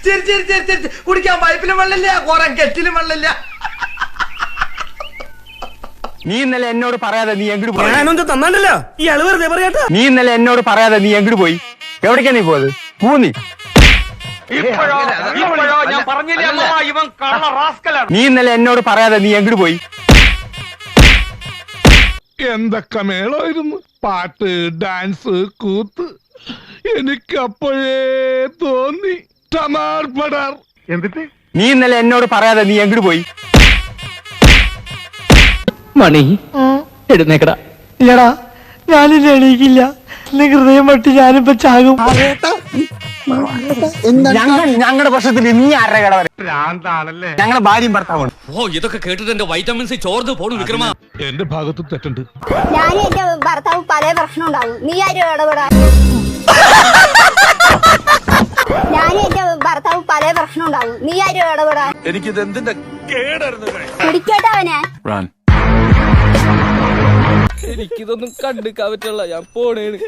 ചിരി ചിരി ചിരി ചിരി കുടിക്കാൻ പൈപ്പിലും വെള്ളമില്ല കുറെ കെറ്റിലും വെള്ളമില്ല. നീ ഇന്നലെ എന്നോട് പറയാതെ നീ എങ്ങോട്ട് പോയി? ഞാനൊന്നും തന്നാണ്ടല്ലോ ഈ ആള് വെറുതെ പറയാട്ടാ. നീ ഇന്നലെ എന്നോട് പറയാതെ നീ എങ്ങോട്ട് പോയി? എവിടേക്കാ നീ പോയത്? പൂന്നി. നീ ഇന്നലെ എന്നോട് പറയാതെ നീ എങ്ങോട്ട് പോയി? എന്തൊക്കെ മേളായിരുന്നു, പാട്ട്, ഡാൻസ്, കൂത്ത്. എനിക്കപ്പോഴേ തോന്നി ടമാർ പടാർ. എന്നിട്ട് നീ ഇന്നലെ എന്നോട് പറയാതെ നീ എങ്ങോട്ട് പോയി? മണി എഴുന്നേക്കടാ. ഇല്ലടാ ഞാനില്ല, എണീക്കില്ല. ഹൃദയം പറ്റി ഞാനിപ്പോ ചാകും. ഞങ്ങളുടെ പ്രശ്നത്തിൽ നീ ആരുടെ കട വരെ? ഭ്രാന്താണല്ലേ? ഞങ്ങളെ ഭാര്യയും ഭർത്താവാണ്. ഓ ഇതൊക്കെ കേട്ടിട്ട് എന്റെ വൈറ്റമിൻസ് ചോർന്ന് പോണു വിക്രമ. എന്റെ ഭാഗത്ത് തെറ്റുണ്ട്. ഞാനും എന്റെ ഭർത്താവ് പല പ്രശ്നം ഉണ്ടാവും, നീ ആരും ഇടപെടാ. ഞാനും എന്റെ ഭർത്താവ് പല പ്രശ്നം ഉണ്ടാവും, നീ ആരും ഇടപെടാ. എനിക്കിത് എന്തിന്റെ കേടായിരുന്നു. പിടിക്കട്ടെ അവനെ. എനിക്കിതൊന്നും കണ്ടിക്കാൻ പറ്റുള്ള, ഞാൻ പോണേണ്.